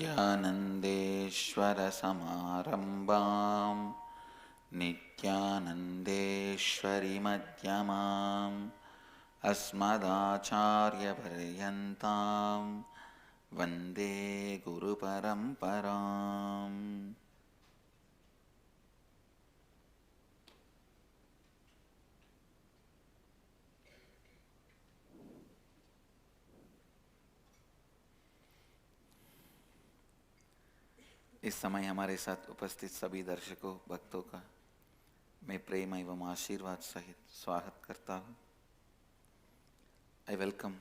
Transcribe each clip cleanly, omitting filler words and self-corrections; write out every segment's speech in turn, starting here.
नित्यानन्देश्वरसमारम्भां नित्यानन्देश्वरिमध्यमाम् अस्मदाचार्यपर्यन्तां वन्दे गुरुपरम्पराम्. इस समय हमारे साथ उपस्थित सभी दर्शकों भक्तों का मैं प्रेम एवं आशीर्वाद सहित स्वागत करता हूँ. I welcome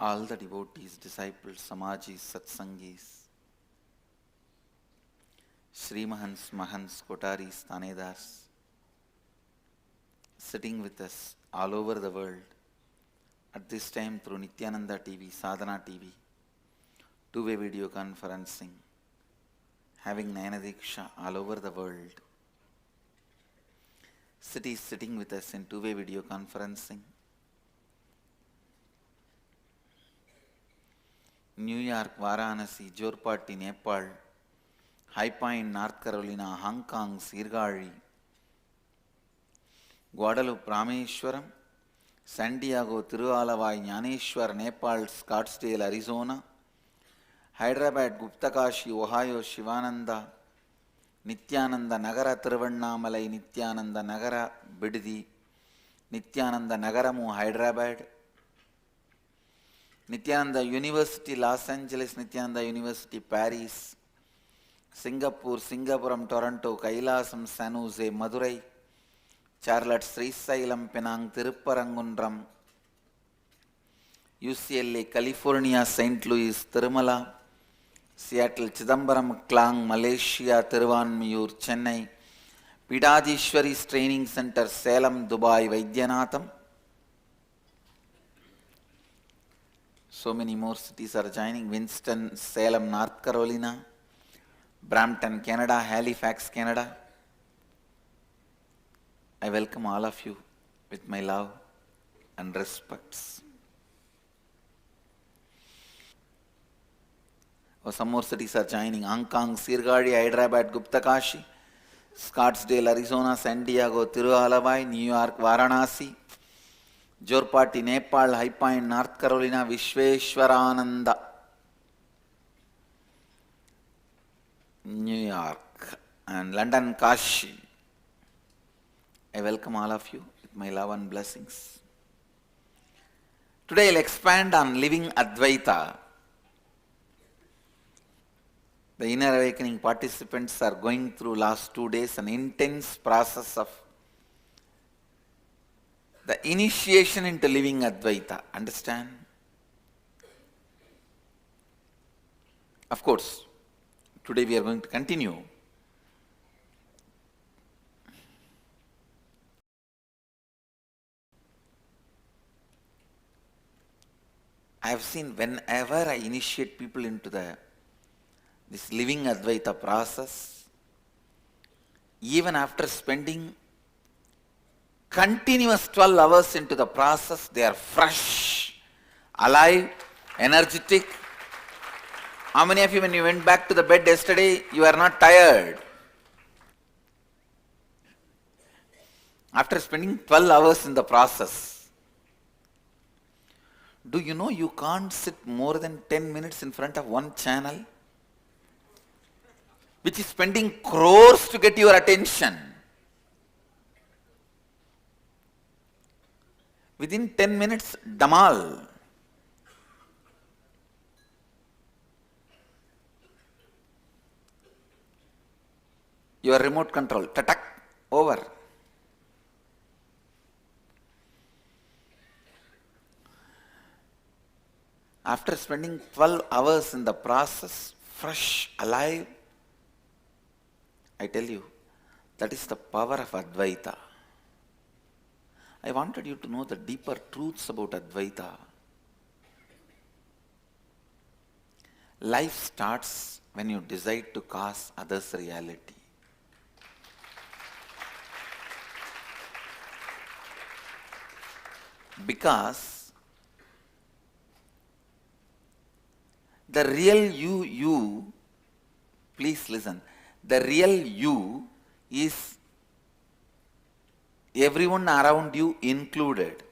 all the devotees, disciples, Samajis, Satsangis, Srimahans, Mahans, Kotaris, Tanedars, sitting with us all over the world at this time through Nityananda TV, Sadhana TV, two-way video conferencing, having Nayanadiksha all over the world. Cities sitting with us in two-way video conferencing. New York, Varanasi, Jorpati, Nepal, High Point, North Carolina, Hong Kong, Sirgari, Guadalupe, Rameshwaram, San Diego, Tiruvalavai, Nyaneshwar, Nepal, Scottsdale, Arizona, Hyderabad, Guptakashi, Ohio, Shivananda, Nityananda Nagara, Tiruvannamalai, Nityananda Nagara, Biddi, Nityananda Nagaramu, Hyderabad, Nityananda University, Los Angeles, Nityananda University, Paris, Singapore, Singapuram, Toronto, Kailasam, San Jose, Madurai, Charlotte, Srisailam, Penang, Tirupparangundram, UCLA, California, St. Louis, Tirumala, Seattle, Chidambaram, Klang, Malaysia, Tiruvanmiyur, Chennai, Pidadishwari's Training Center, Salem, Dubai, Vaidyanatham. So many more cities are joining. Winston, Salem, North Carolina, Brampton, Canada, Halifax, Canada. I welcome all of you with my love and respects. Oh, some more cities are joining. Hong Kong, Sirgari, Hyderabad, Guptakashi, Scottsdale, Arizona, San Diego, Tiruvalavai, New York, Varanasi, Jorpati, Nepal, High Point, North Carolina, Vishweshwarananda, New York, and London, Kashi. I welcome all of you with my love and blessings. Today I'll expand on living Advaita. The Inner Awakening participants are going through last 2 days an intense process of the initiation into living Advaita. Understand? Of course, today we are going to continue. I have seen whenever I initiate people into this living Advaita process, even after spending continuous 12 hours into the process, they are fresh, alive, energetic. How many of you, when you went back to the bed yesterday, you are not tired? After spending 12 hours in the process, do you know you can't sit more than 10 minutes in front of one channel, which is spending crores to get your attention? Within 10 minutes, Damal. Your remote control, tatak, over. After spending 12 hours in the process, fresh, alive, I tell you, that is the power of Advaita. I wanted you to know the deeper truths about Advaita. Life starts when you decide to cause others reality. Because The real you, please listen, the real you is everyone around you included.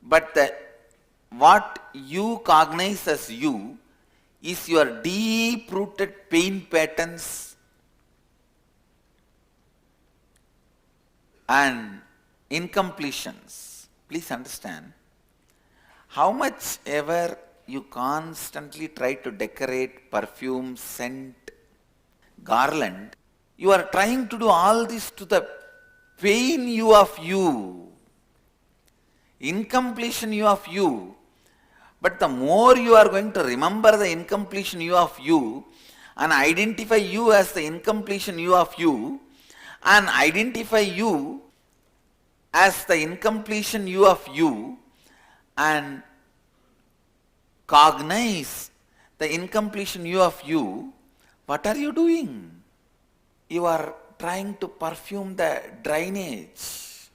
But what you cognize as you is your deep-rooted pain patterns and incompletions. Please understand, how much ever you constantly try to decorate, perfume, scent, garland, you are trying to do all this to the pain you of you, incompletion you of you. But the more you are going to remember the incompletion you of you and identify you as the incompletion you of you and identify you as the incompletion you of you and cognize the incompletion you of you, what are you doing? You are trying to perfume the drainage,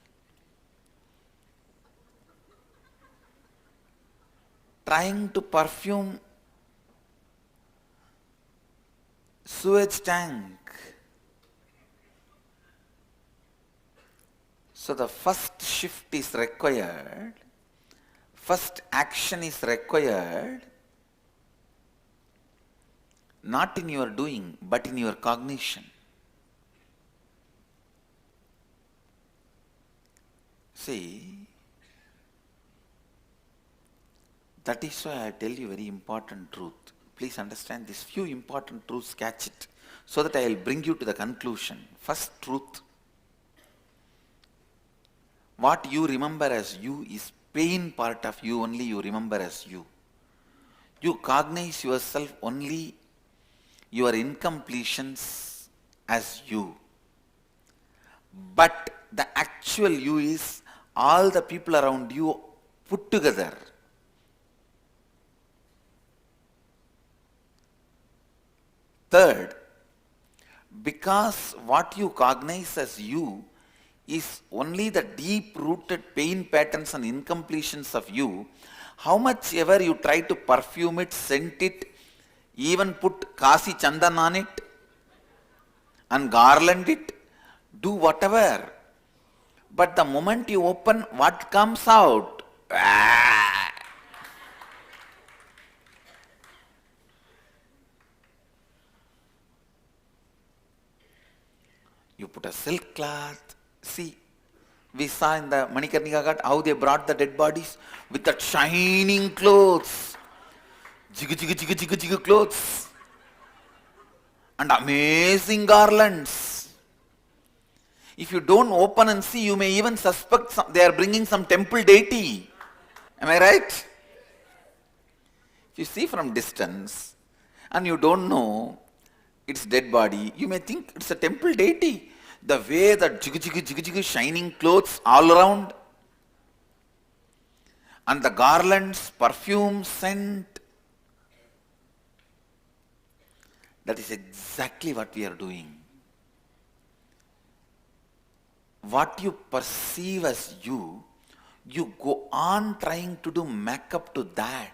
trying to perfume sewage tank. So the first shift is required, first action is required, not in your doing, but in your cognition. See, that is why I tell you very important truth. Please understand these few important truths, catch it, so that I will bring you to the conclusion. First truth, what you remember as you is pain part of you only you remember as you. You cognize yourself only your incompletions as you. But the actual you is all the people around you put together. Third, because what you cognize as you is only the deep-rooted pain patterns and incompletions of you, how much ever you try to perfume it, scent it, even put Kasi Chandan on it and garland it, do whatever. But the moment you open, what comes out? You put a silk cloth. See, we saw in the Manikarnika Ghat how they brought the dead bodies with that shining clothes. Jigga jigga jigga jigga jigga clothes. And amazing garlands. If you don't open and see, you may even suspect they are bringing some temple deity. Am I right? If you see from distance and you don't know its dead body, you may think it's a temple deity. The way that jigga jigga jigga jigga shining clothes all around and the garlands, perfume, scent, that is exactly what we are doing. What you perceive as you go on trying to do makeup to that.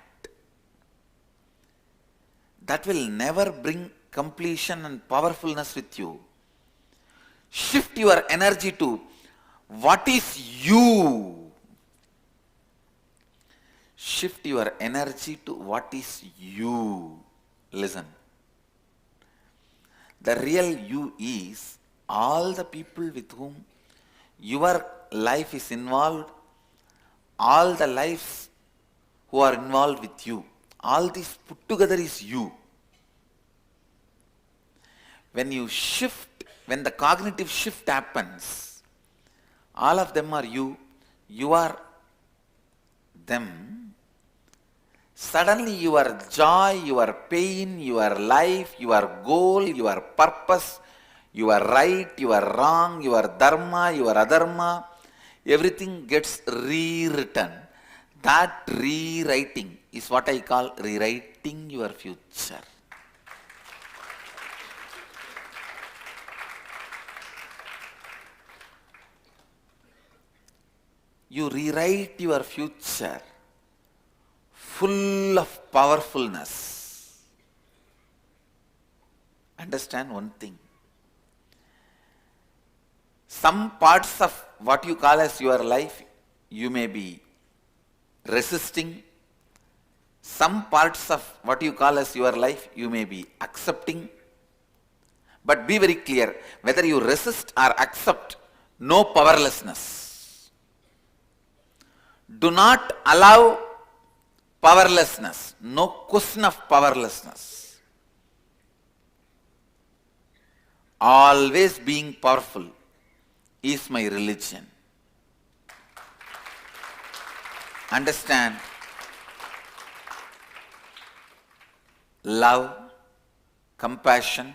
That will never bring completion and powerfulness with you. Shift your energy to what is you. Shift your energy to what is you. Listen. The real you is all the people with whom your life is involved, all the lives who are involved with you. All this put together is you. When you shift, when the cognitive shift happens, all of them are you, you are them. Suddenly your joy, your pain, your life, your goal, your purpose, your right, your wrong, your dharma, your adharma, everything gets rewritten. That rewriting is what I call rewriting your future. You rewrite your future full of powerfulness. Understand one thing. Some parts of what you call as your life, you may be resisting. Some parts of what you call as your life, you may be accepting. But be very clear, whether you resist or accept, no powerlessness. Do not allow powerlessness. No question of powerlessness. Always being powerful is my religion. Understand? Love, compassion,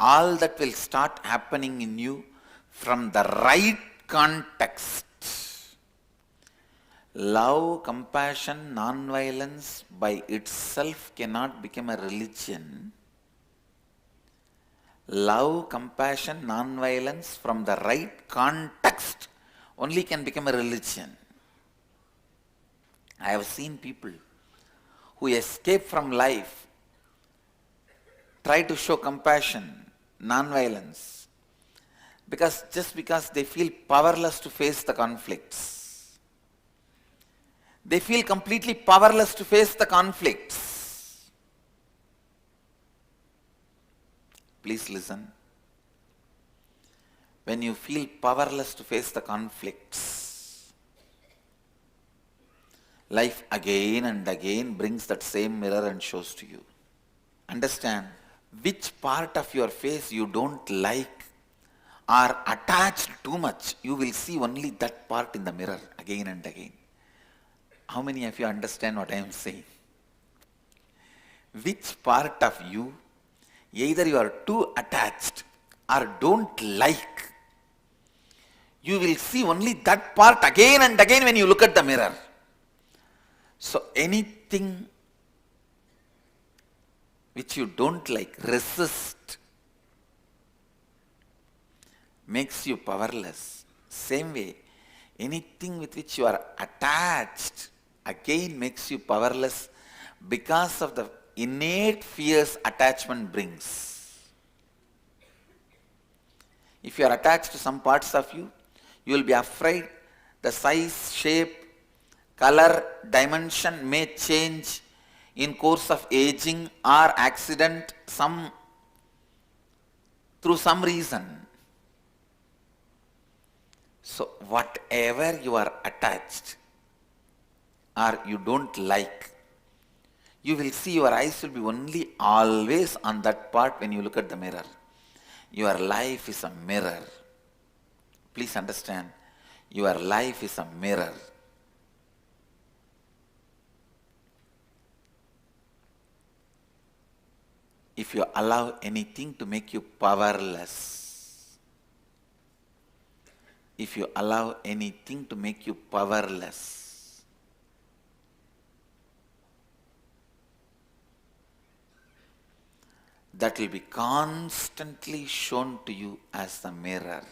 all that will start happening in you from the right context. Love, compassion, non-violence by itself cannot become a religion. Love, compassion, non-violence from the right context only can become a religion. I have seen people who escape from life try to show compassion, non-violence, just because they feel powerless to face the conflicts. They feel completely powerless to face the conflicts. Please listen. When you feel powerless to face the conflicts, life again and again brings that same mirror and shows to you. Understand, which part of your face you don't like or attached too much, you will see only that part in the mirror again and again. How many of you understand what I am saying? Which part of you, either you are too attached or don't like, you will see only that part again and again when you look at the mirror. So anything which you don't like, resist, makes you powerless. Same way, anything with which you are attached again makes you powerless because of the innate fears attachment brings. If you are attached to some parts of you, you will be afraid the size, shape, color, dimension may change in course of aging or accident through some reason. So whatever you are attached or you don't like, you will see your eyes will be only always on that part when you look at the mirror. Your life is a mirror. Please understand, your life is a mirror. If you allow anything to make you powerless, if you allow anything to make you powerless, that will be constantly shown to you as the mirror.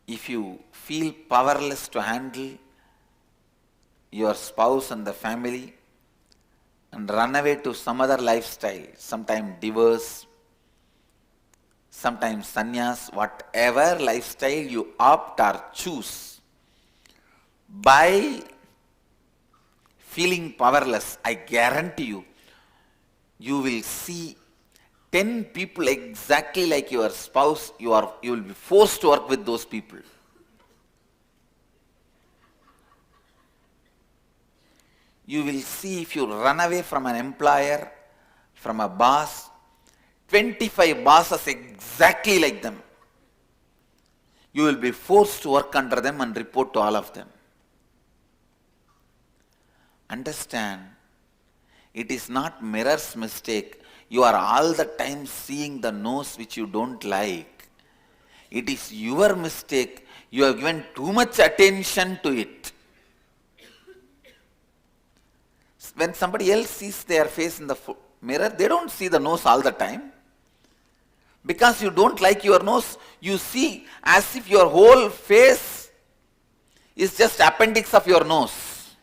If you feel powerless to handle your spouse and the family and run away to some other lifestyle, sometimes divorce, sometimes sannyas, whatever lifestyle you opt or choose, by feeling powerless, I guarantee you, you will see 10 people exactly like your spouse, you will be forced to work with those people. You will see if you run away from an employer, from a boss, 25 bosses exactly like them. You will be forced to work under them and report to all of them. Understand, it is not mirror's mistake. You are all the time seeing the nose which you don't like. It is your mistake. You have given too much attention to it. When somebody else sees their face in the mirror, they don't see the nose all the time. Because you don't like your nose, you see as if your whole face is just appendix of your nose.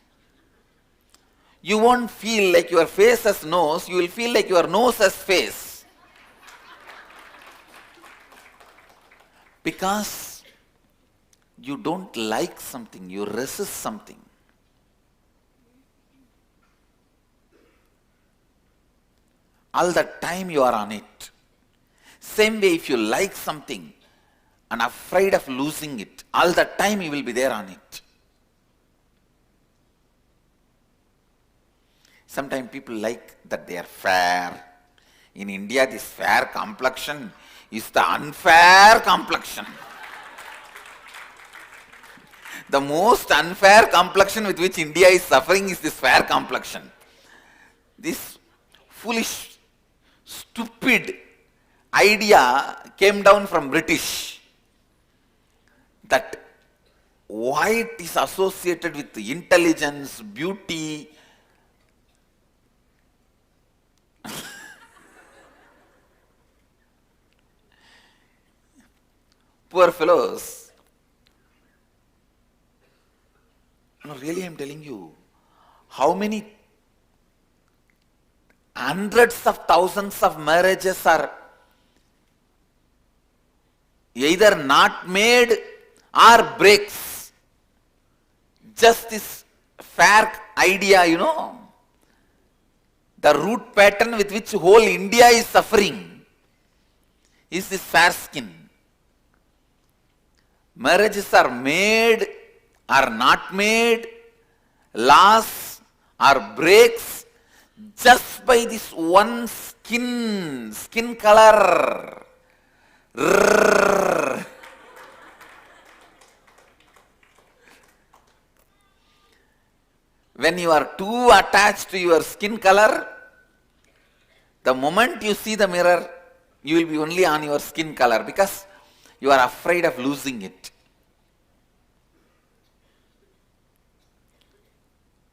You won't feel like your face has nose, you will feel like your nose has face. Because you don't like something, you resist something. All the time you are on it. Same way, if you like something and afraid of losing it, all the time you will be there on it. Sometimes people like that they are fair. In India, this fair complexion is the unfair complexion. The most unfair complexion with which India is suffering is this fair complexion. This foolish, stupid idea came down from British that white is associated with intelligence, beauty. Poor fellows. No, really I am telling you, how many hundreds of thousands of marriages are either not made or breaks. Just this fair idea, the root pattern with which whole India is suffering is this fair skin. Marriages are made or not made, laws or breaks just by this one skin color. When you are too attached to your skin color, the moment you see the mirror, you will be only on your skin color because you are afraid of losing it.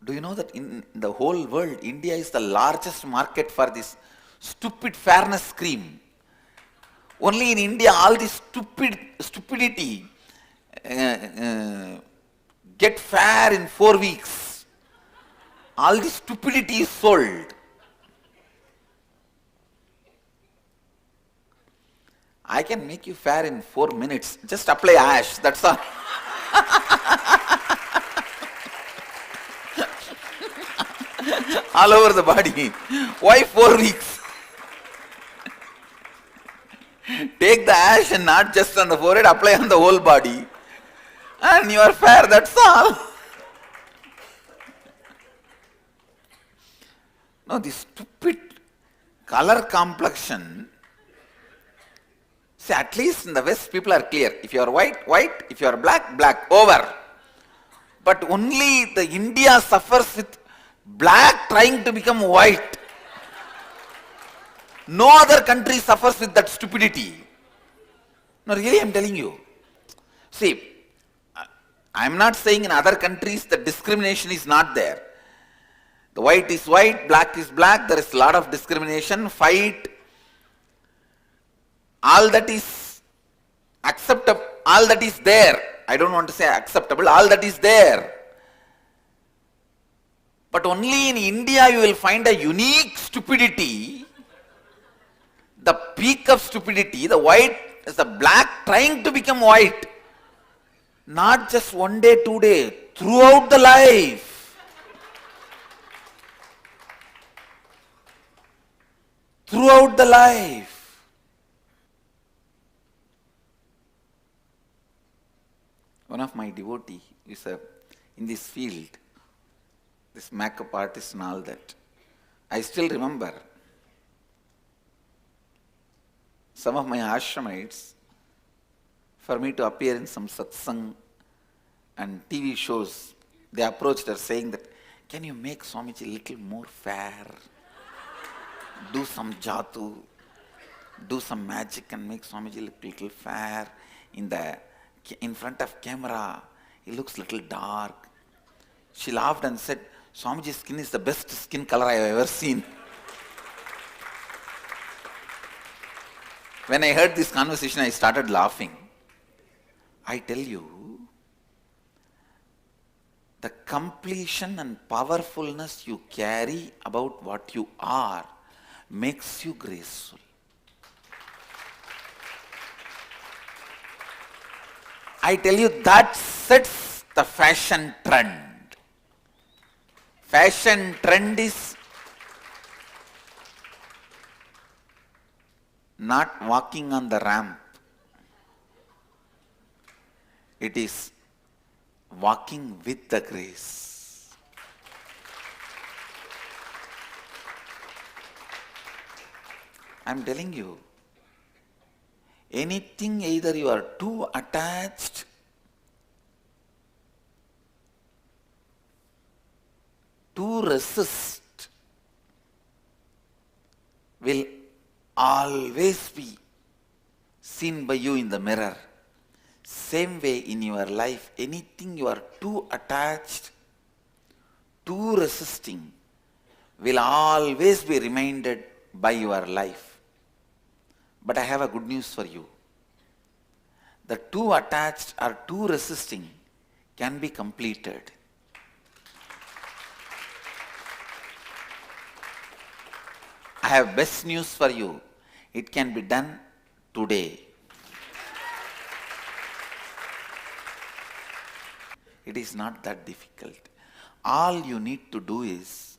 Do you know that in the whole world, India is the largest market for this stupid fairness cream? Only in India, all this stupidity get fair in 4 weeks. All this stupidity is sold. I can make you fair in 4 minutes. Just apply ash, that's all. All over the body. Why 4 weeks? Take the ash and not just on the forehead, apply on the whole body. And you are fair, that's all. No, this stupid color complexion. See, at least in the West, people are clear. If you are white, white. If you are black, black. Over. But only the India suffers with black trying to become white. No other country suffers with that stupidity. No, really, I am telling you. See, I am not saying in other countries that discrimination is not there. The white is white, black is black. There is a lot of discrimination, fight. All that is acceptable, all that is there. I don't want to say acceptable, all that is there. But only in India you will find a unique stupidity, the peak of stupidity, the white is the black trying to become white. Not just 1 day, 2 days, throughout the life. Throughout the life. One of my devotee is in this field, this makeup artist and all that. I still remember some of my ashramites, for me to appear in some satsang and TV shows, they approached her saying that, can you make Swamiji a little more fair? Do some jatu, do some magic and make Swamiji look a little fair. In front of camera, he looks a little dark. She laughed and said, Swamiji's skin is the best skin color I have ever seen. When I heard this conversation, I started laughing. I tell you, the completion and powerfulness you carry about what you are makes you graceful. I tell you, that sets the fashion trend. Fashion trend is not walking on the ramp. It is walking with the grace. I'm telling you, anything either you are too attached to resist will always be seen by you in the mirror. Same way in your life, anything you are too attached, too resisting, will always be reminded by your life. But I have a good news for you. The too attached or too resisting can be completed. I have best news for you. It can be done today. It is not that difficult. All you need to do is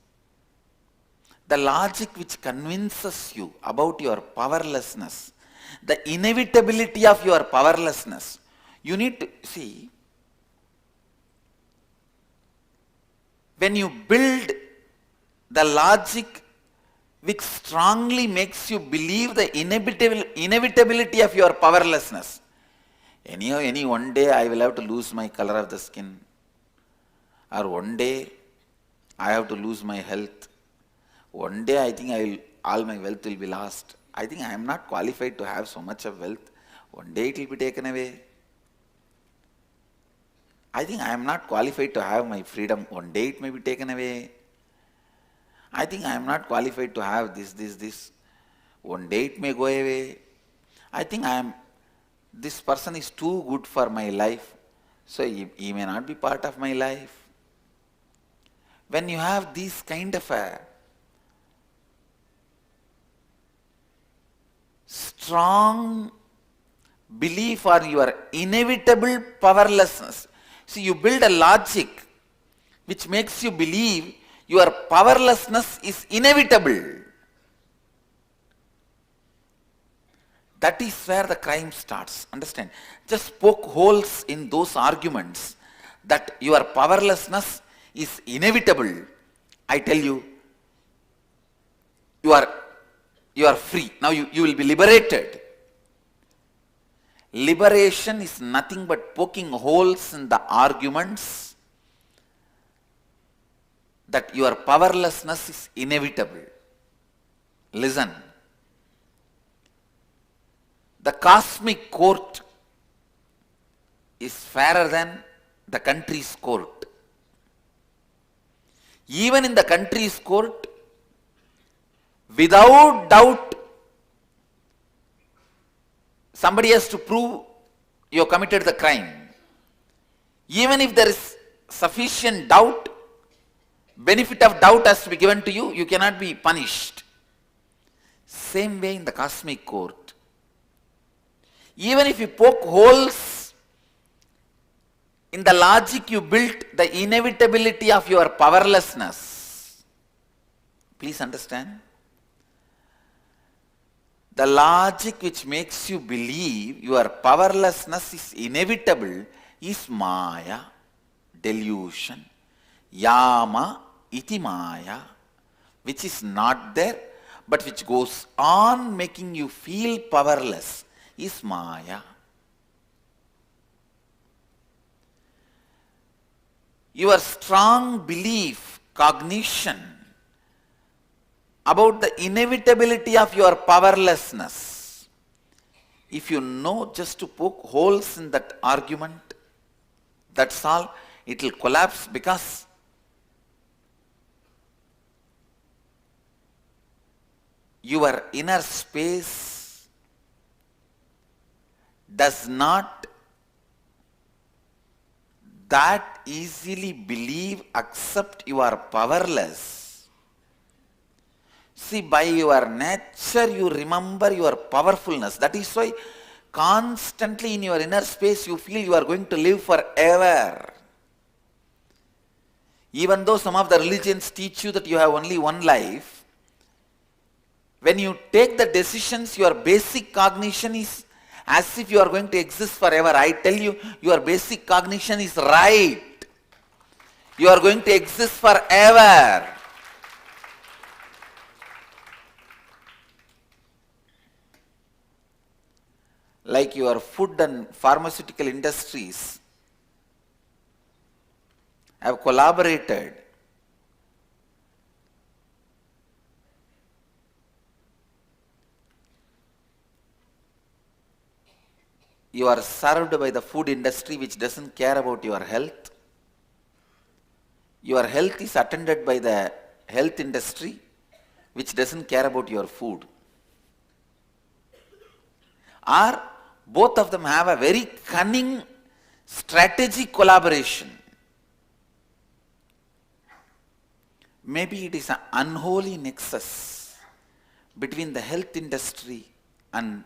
the logic which convinces you about your powerlessness, the inevitability of your powerlessness. You need to see, when you build the logic which strongly makes you believe the inevitability of your powerlessness. Any one day I will have to lose my color of the skin, or one day I have to lose my health. One day I think all my wealth will be lost. I think I am not qualified to have so much of wealth. One day it will be taken away. I think I am not qualified to have my freedom. One day it may be taken away. I think I am not qualified to have this. One day it may go away. I think this person is too good for my life, so he may not be part of my life. When you have this kind of a strong belief or your inevitable powerlessness, see, you build a logic which makes you believe your powerlessness is inevitable. That is where the crime starts. Understand? Just poke holes in those arguments that your powerlessness is inevitable. I tell you, you are free. Now you will be liberated. Liberation is nothing but poking holes in the arguments that your powerlessness is inevitable. Listen. The cosmic court is fairer than the country's court. Even in the country's court, without doubt, somebody has to prove you have committed the crime. Even if there is sufficient doubt, benefit of doubt has to be given to you, you cannot be punished. Same way in the cosmic court. Even if you poke holes in the logic you built, the inevitability of your powerlessness. Please understand. The logic which makes you believe your powerlessness is inevitable is Maya, delusion. Yama iti Maya, which is not there but which goes on making you feel powerless, is Maya. Your strong belief, cognition about the inevitability of your powerlessness, if you know just to poke holes in that argument, that's all, it will collapse, because your inner space does not that easily believe, accept you are powerless. See, by your nature you remember your powerfulness. That is why constantly in your inner space you feel you are going to live forever. Even though some of the religions teach you that you have only one life, when you take the decisions, your basic cognition is as if you are going to exist forever. I tell you, your basic cognition is right. You are going to exist forever. Like your food and pharmaceutical industries have collaborated. You are served by the food industry which doesn't care about your health. Your health is attended by the health industry which doesn't care about your food. Or both of them have a very cunning strategic collaboration. Maybe it is an unholy nexus between the health industry and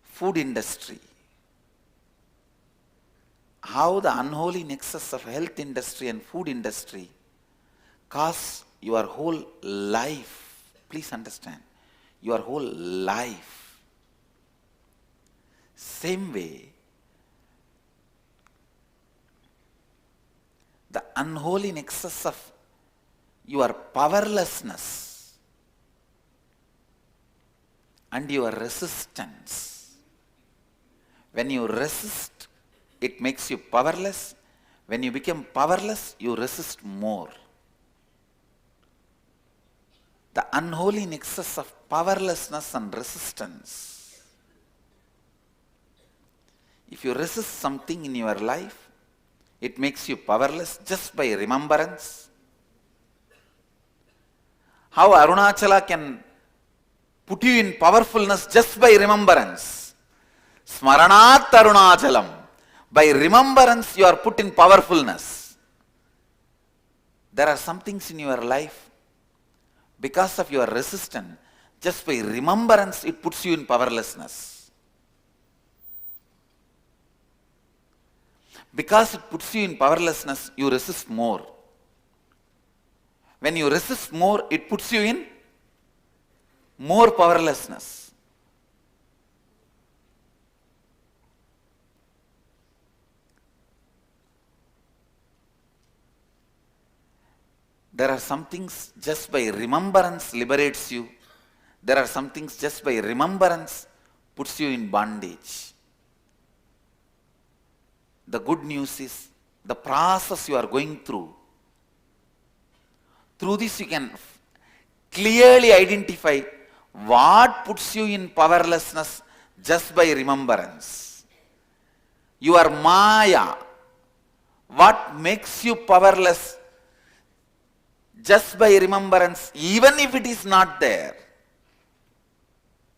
food industry. How the unholy nexus of health industry and food industry cause your whole life. Please understand, your whole life. Same way, the unholy nexus of your powerlessness and your resistance. When you resist, it makes you powerless. When you become powerless, you resist more. The unholy nexus of powerlessness and resistance. If you resist something in your life, it makes you powerless just by remembrance. How Arunachala can put you in powerfulness just by remembrance. Smaranat Arunachalam. By remembrance you are put in powerfulness. There are some things in your life, because of your resistance, just by remembrance it puts you in powerlessness. Because it puts you in powerlessness, you resist more. When you resist more, it puts you in more powerlessness. There are some things just by remembrance liberates you. There are some things just by remembrance puts you in bondage. The good news is the process you are going through. Through this you can clearly identify what puts you in powerlessness just by remembrance. Your Maya, what makes you powerless just by remembrance, even if it is not there.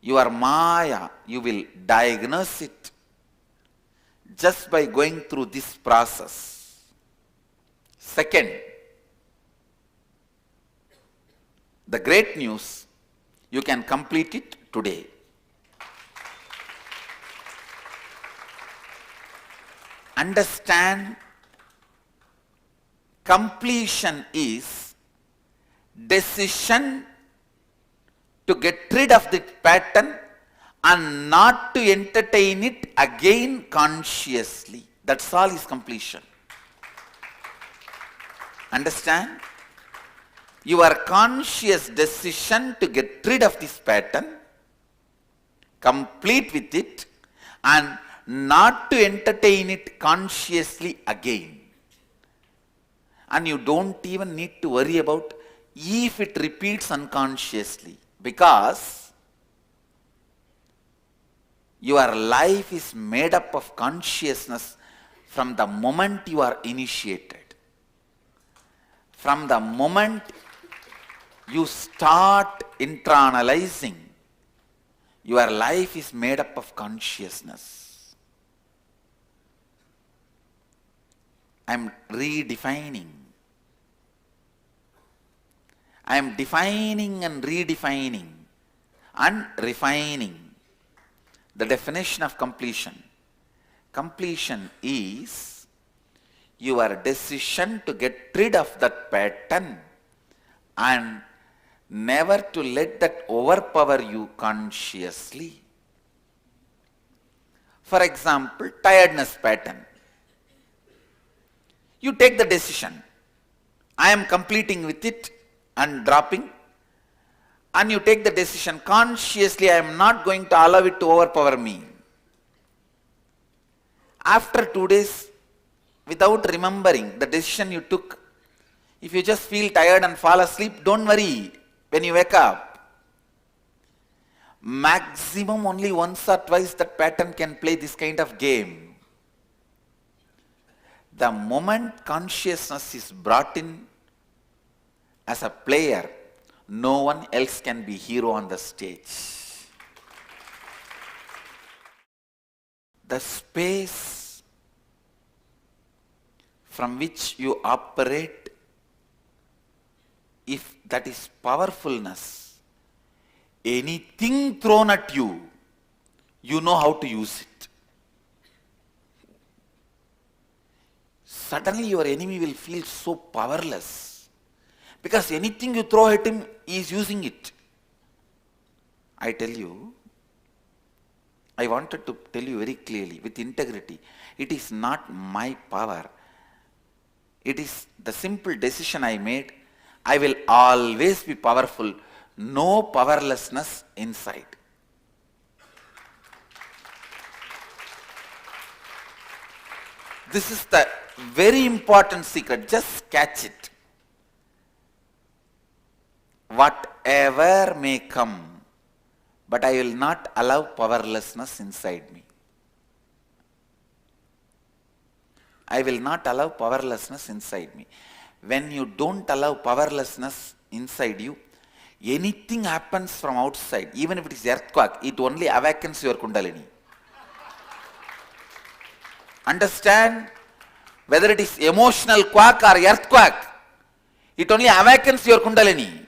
Your Maya, you will diagnose it just by going through this process. Second, the great news, you can complete it today. Understand, completion is decision to get rid of the pattern and not to entertain it again consciously. That's all is completion. Understand? Your conscious decision to get rid of this pattern, complete with it, and not to entertain it consciously again. And you don't even need to worry about if it repeats unconsciously, because your life is made up of consciousness from the moment you are initiated. From the moment you start internalizing, your life is made up of consciousness. I am redefining. I am defining and redefining and refining the definition of completion. Completion is your decision to get rid of that pattern and never to let that overpower you consciously. For example, tiredness pattern. You take the decision, I am completing with it and dropping, and you take the decision consciously, I am not going to allow it to overpower me. After 2 days, without remembering the decision you took, if you just feel tired and fall asleep, don't worry. When you wake up, maximum only once or twice that pattern can play this kind of game. The moment consciousness is brought in as a player, no one else can be hero on the stage. The space from which you operate, if that is powerfulness, anything thrown at you, you know how to use it. Suddenly your enemy will feel so powerless, because anything you throw at him, he is using it. I tell you, I wanted to tell you very clearly, with integrity, it is not my power. It is the simple decision I made. I will always be powerful. No powerlessness inside. This is the very important secret. Just catch it. Whatever may come, but I will not allow powerlessness inside me. I will not allow powerlessness inside me. When you don't allow powerlessness inside you, anything happens from outside, even if it is earthquake, it only awakens your kundalini. Understand? Whether it is emotional quack or earthquake, it only awakens your kundalini.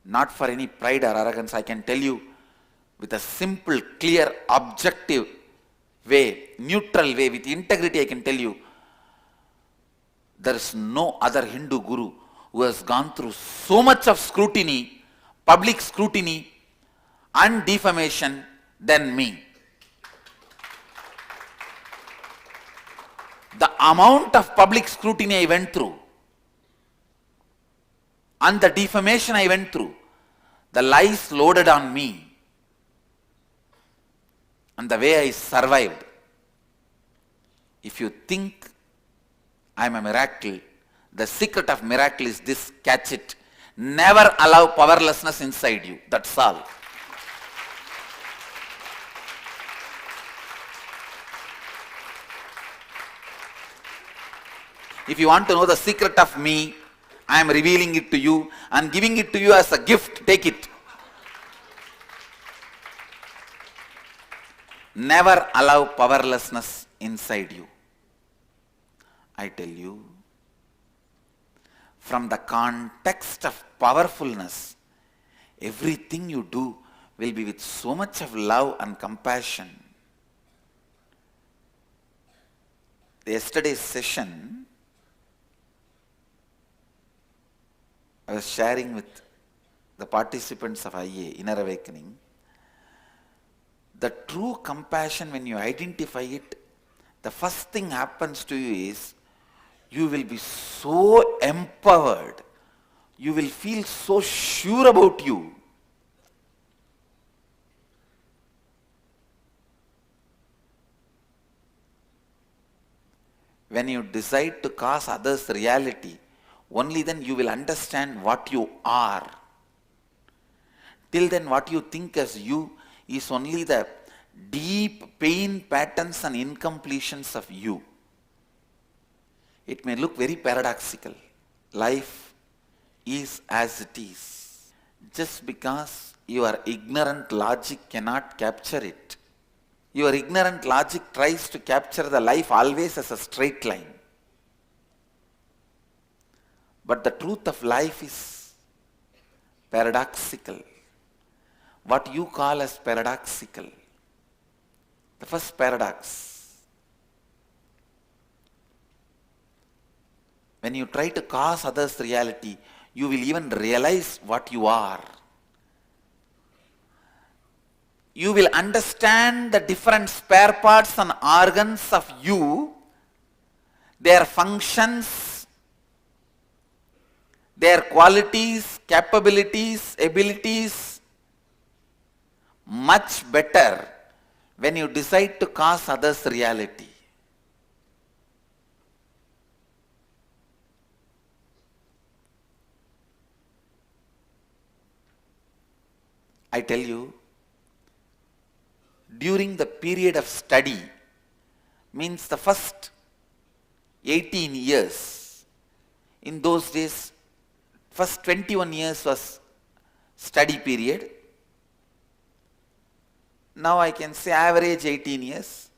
Not for any pride or arrogance, I can tell you with a simple, clear, objective way, neutral way, with integrity, I can tell you, there is no other Hindu guru who has gone through so much of scrutiny, public scrutiny and defamation than me. The amount of public scrutiny I went through and the defamation I went through, the lies loaded on me, and the way I survived. If you think I am a miracle, the secret of miracle is this: catch it. Never allow powerlessness inside you. That's all. If you want to know the secret of me, I am revealing it to you and giving it to you as a gift. Take it. Never allow powerlessness inside you. I tell you, from the context of powerfulness, everything you do will be with so much of love and compassion. Yesterday's session, I was sharing with the participants of IA, Inner Awakening, the true compassion, when you identify it, the first thing happens to you is, you will be so empowered. You will feel so sure about you. When you decide to cause others reality, only then you will understand what you are. Till then, what you think as you is only the deep pain patterns and incompletions of you. It may look very paradoxical. Life is as it is. Just because your ignorant logic cannot capture it, Your ignorant logic tries to capture the life always as a straight line. But the truth of life is paradoxical. What you call as paradoxical. The first paradox. When you try to cause others reality, you will even realize what you are. You will understand the different spare parts and organs of you, their functions, their qualities, capabilities, abilities, much better when you decide to cause others reality. I tell you, during the period of study, means the first 18 years, in those days, first 21 years was study period. Now I can say average 18 years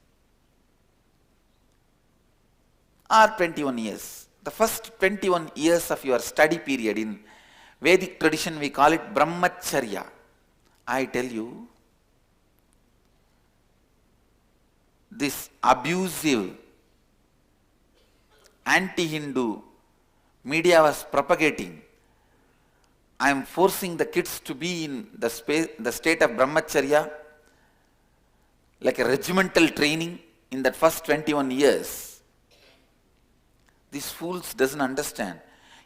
or 21 years. The first 21 years of your study period, in Vedic tradition we call it Brahmacharya. I tell you, this abusive, anti-Hindu media was propagating. I am forcing the kids to be in the state of Brahmacharya, like a regimental training in that first 21 years. These fools doesn't understand.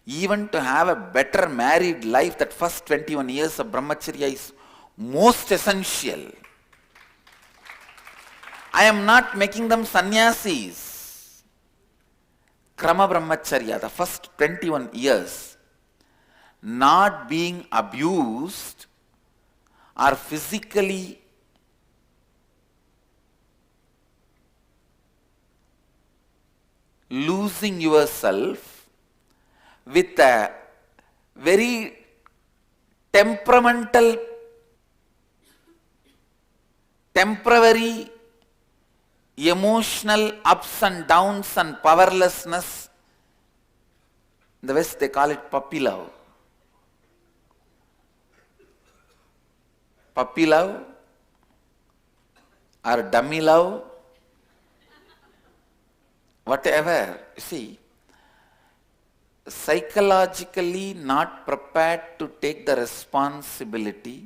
Even to have a better married life, that first 21 years of Brahmacharya is most essential. I am not making them sannyasis. Krama Brahmacharya, the first 21 years, not being abused or physically losing yourself with a very temperamental, temporary, emotional ups and downs and powerlessness. In the West they call it puppy love. Puppy love or dummy love, whatever. You see, psychologically not prepared to take the responsibility,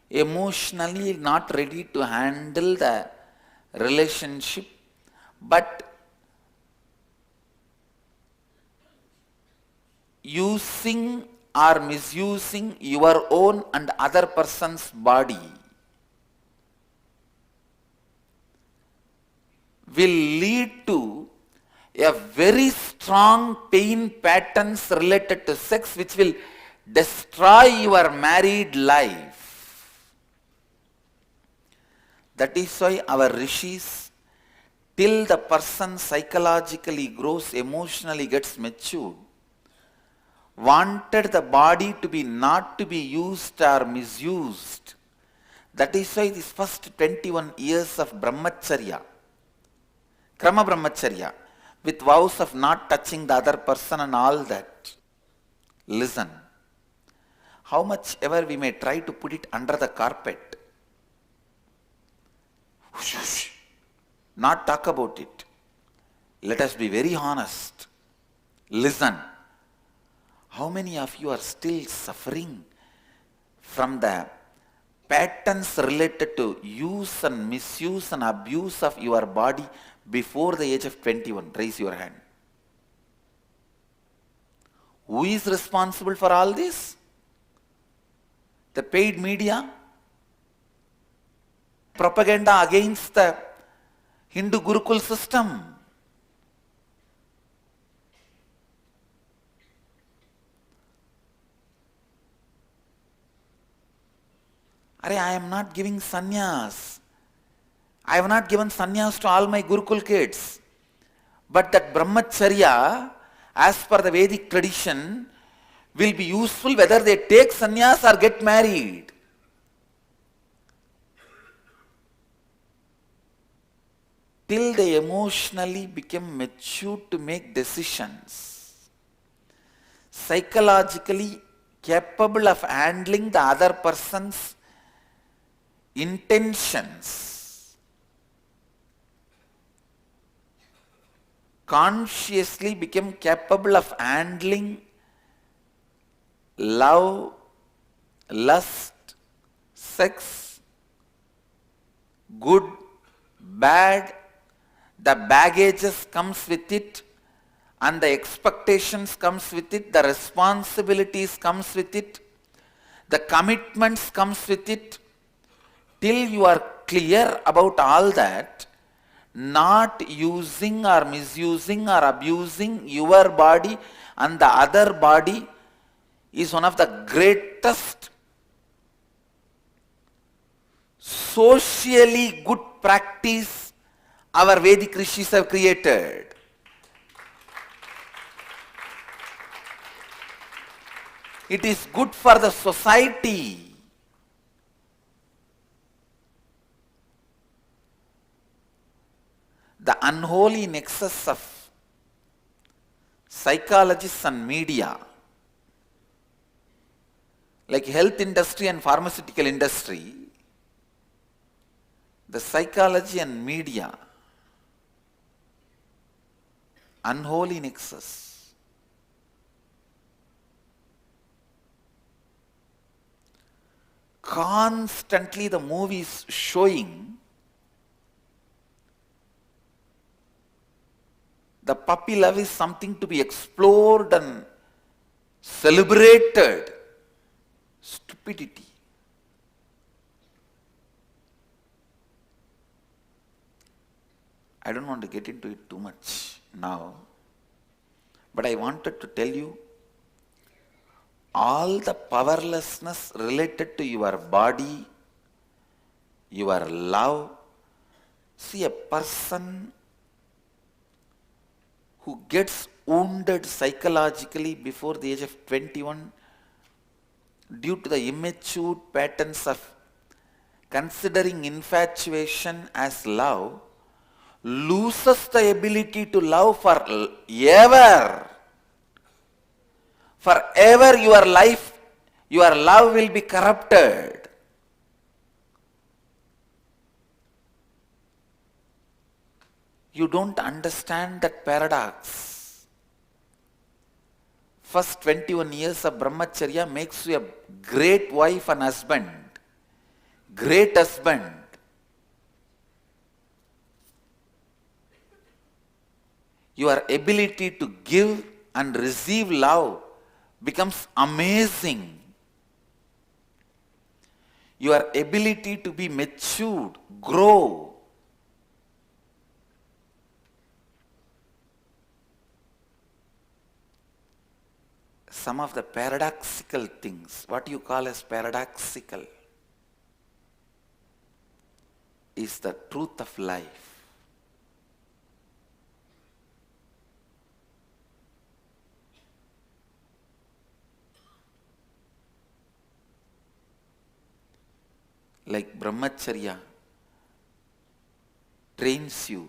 emotionally not ready to handle the relationship, but using or misusing your own and other person's body will lead to a very strong pain patterns related to sex, which will destroy your married life. That is why our rishis, till the person psychologically grows, emotionally gets mature, wanted the body to be not to be used or misused. That is why this first 21 years of Brahmacharya, Krama Brahmacharya, with vows of not touching the other person and all that. Listen, how much ever we may try to put it under the carpet, not talk about it. Let us be very honest. Listen, how many of you are still suffering from the patterns related to use and misuse and abuse of your body before the age of 21? Raise your hand. Who is responsible for all this? The paid media? Propaganda against the Hindu Gurukul system. I am not giving sannyas. I have not given sannyas to all my Gurukul kids. But that Brahmacharya, as per the Vedic tradition, will be useful whether they take sannyas or get married. till they emotionally become mature to make decisions, psychologically capable of handling the other person's intentions, consciously become capable of handling love, lust, sex, good, bad, the baggages comes with it, and the expectations comes with it, the responsibilities comes with it, the commitments comes with it. Till you are clear about all that, not using or misusing or abusing your body and the other body is one of the greatest socially good practice our Vedic rishis have created. It is good for the society. The unholy nexus of psychologists and media, like health industry and pharmaceutical industry, the psychology and media, unholy nexus. Constantly the movies showing the puppy love is something to be explored and celebrated. Stupidity. I don't want to get into it too much now, but I wanted to tell you all the powerlessness related to your body, your love. See, a person who gets wounded psychologically before the age of 21 due to the immature patterns of considering infatuation as love, loses the ability to love forever. Forever your life, your love will be corrupted. You don't understand that paradox. First 21 years of brahmacharya makes you a great wife and husband. Great husband. Your ability to give and receive love becomes amazing. Your ability to be matured, grow. Some of the paradoxical things, what you call as paradoxical, is the truth of life. Like brahmacharya trains you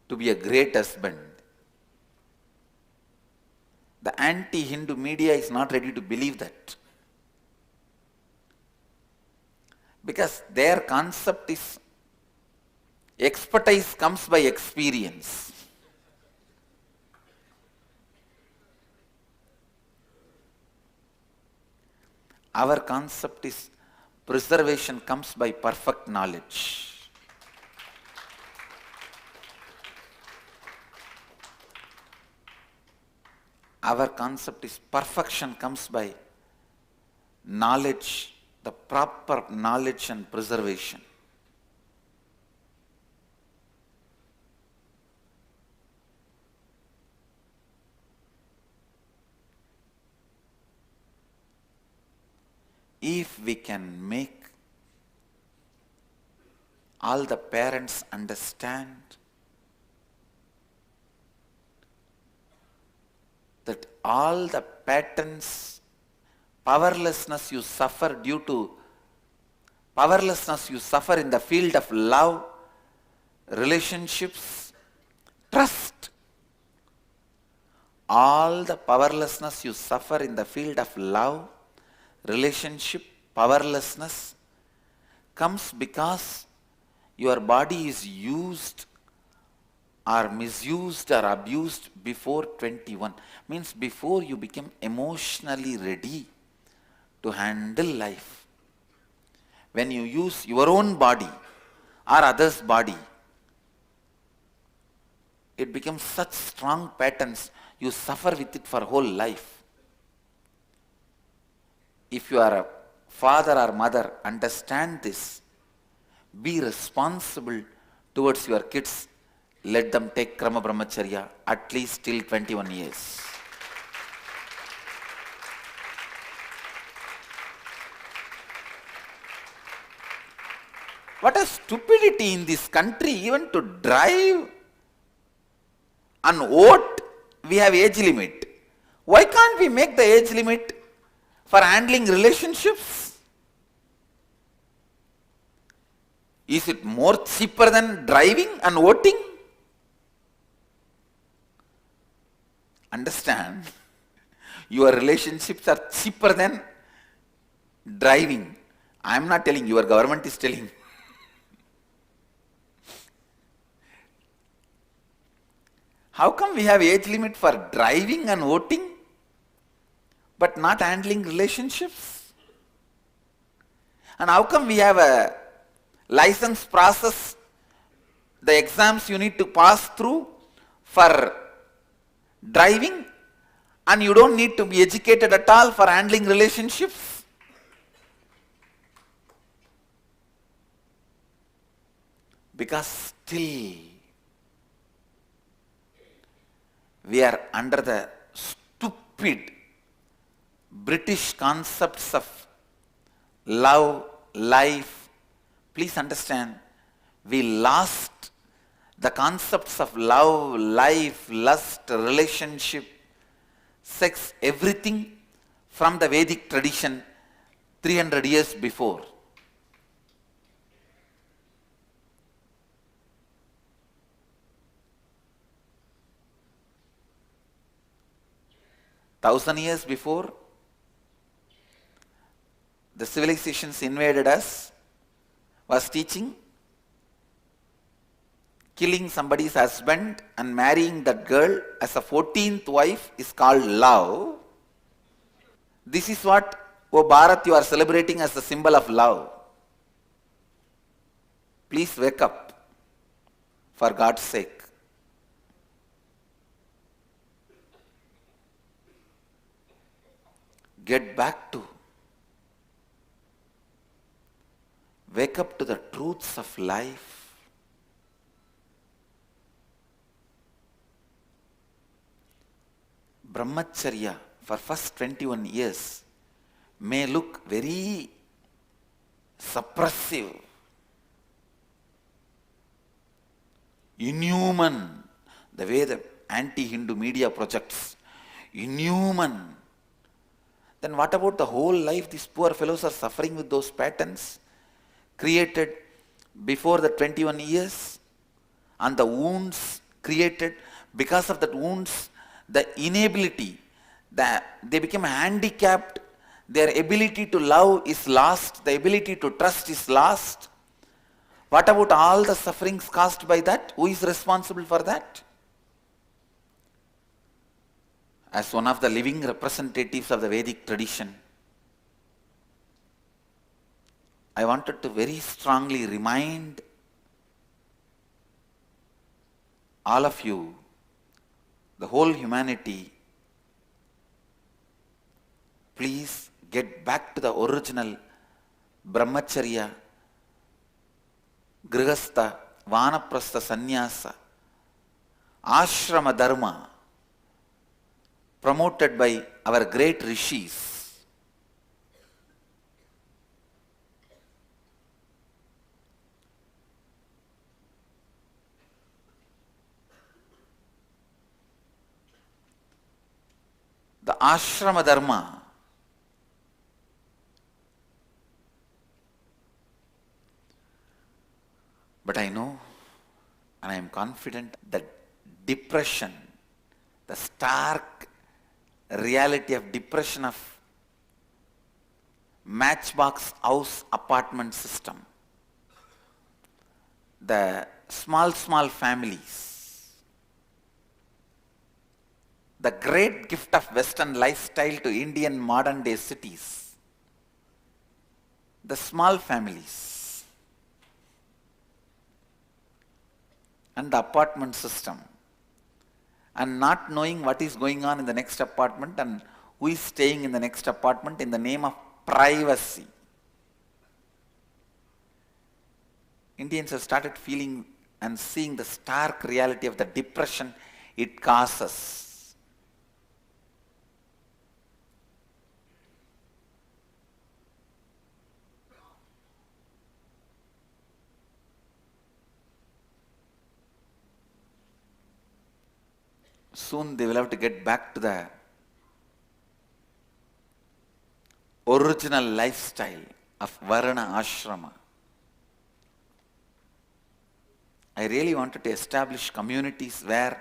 to be a great husband. The anti-Hindu media is not ready to believe that. Because their concept is expertise comes by experience. Our concept is preservation comes by perfect knowledge. Our concept is perfection comes by knowledge, the proper knowledge and preservation. If we can make all the parents understand that all the patterns, powerlessness you suffer due to powerlessness you suffer in the field of love, relationships, trust. All the powerlessness you suffer in the field of love, relationship, powerlessness comes because your body is used or misused or abused before 21. Means before you become emotionally ready to handle life. When you use your own body or others' body, it becomes such strong patterns, you suffer with it for whole life. If you are a father or mother, understand this. Be responsible towards your kids. Let them take Krama Brahmacharya at least till 21 years. What a stupidity in this country, even to drive and vote, we have age limit. Why can't we make the age limit for handling relationships? Is it more cheaper than driving and voting? Understand, your relationships are cheaper than driving. I am not telling, your government is telling. How come we have age limit for driving and voting, but not handling relationships? And how come we have a license process, the exams you need to pass through for driving, and you don't need to be educated at all for handling relationships? Because still we are under the stupid British concepts of love, life. Please understand, we lost the concepts of love, life, lust, relationship, sex, everything from the Vedic tradition 300 years before. Thousand years before, the civilizations invaded us, was teaching killing somebody's husband and marrying that girl as a 14th wife is called love. This is what, O Bharat, you are celebrating as the symbol of love. Please wake up, for God's sake. Get back to, wake up to the truths of life. Brahmacharya for first 21 years may look very suppressive, inhuman, the way the anti-Hindu media projects, inhuman. Then what about the whole life these poor fellows are suffering with those patterns created before the 21 years, and the wounds created because of that wounds, the inability, they become handicapped, their ability to love is lost, the ability to trust is lost. What about all the sufferings caused by that? Who is responsible for that? As one of the living representatives of the Vedic tradition, I wanted to very strongly remind all of you, the whole humanity, please get back to the original Brahmacharya, Grihastha, Vanaprastha, Sannyasa, Ashrama Dharma, promoted by our great rishis. The Ashrama Dharma but I know confident that depression, the stark reality of depression of matchbox house apartment system, the small families, the great gift of Western lifestyle to Indian modern day cities, the small families and the apartment system, and not knowing what is going on in the next apartment and who is staying in the next apartment in the name of privacy. Indians have started feeling and seeing the stark reality of the depression it causes. Soon they will have to get back to the original lifestyle of Varna Ashrama. I really wanted to establish communities where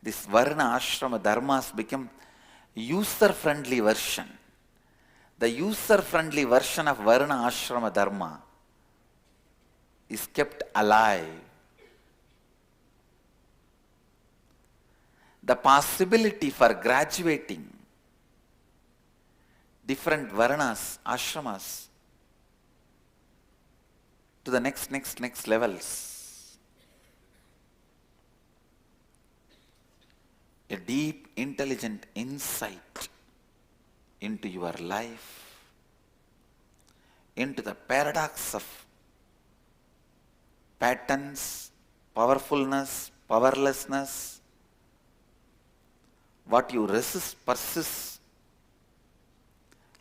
this Varna Ashrama dharmas become user-friendly version. The user-friendly version of Varna Ashrama dharma is kept alive. The possibility for graduating different Varnas, ashramas to the next levels. A deep, intelligent insight into your life, into the paradox of patterns, powerfulness, powerlessness. What you resist persists.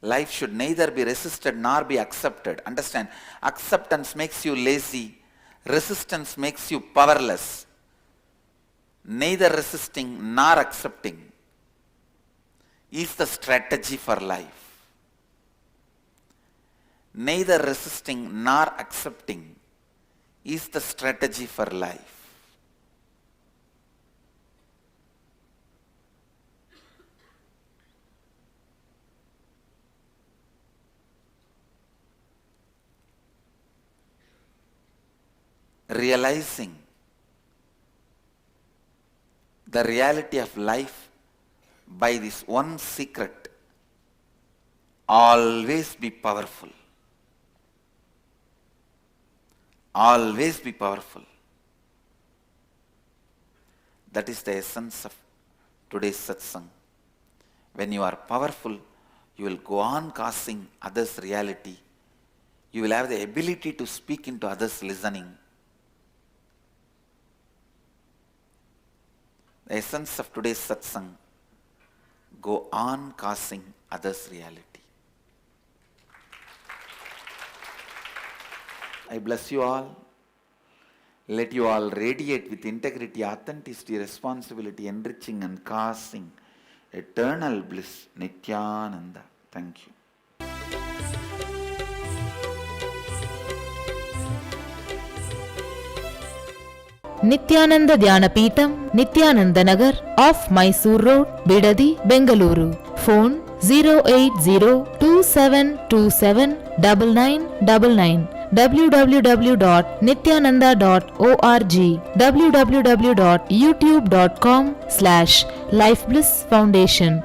Life should neither be resisted nor be accepted. Understand? Acceptance makes you lazy. Resistance makes you powerless. Neither resisting nor accepting is the strategy for life. Neither resisting nor accepting is the strategy for life. Realizing the reality of life by this one secret: always be powerful. Always be powerful. That is the essence of today's satsang. When you are powerful, you will go on causing others reality. You will have the ability to speak into others' listening. The essence of today's satsang: go on causing others reality. I bless you all. Let you all radiate with integrity, authenticity, responsibility, enriching and causing eternal bliss. Nityananda. Thank you. Nityananda Dhyanapitham, Nityananda Nagar, off Mysore Road, Bidadi, Bengaluru. Phone 08027279999. www.nityananda.org. www.youtube.com/Life Bliss Foundation.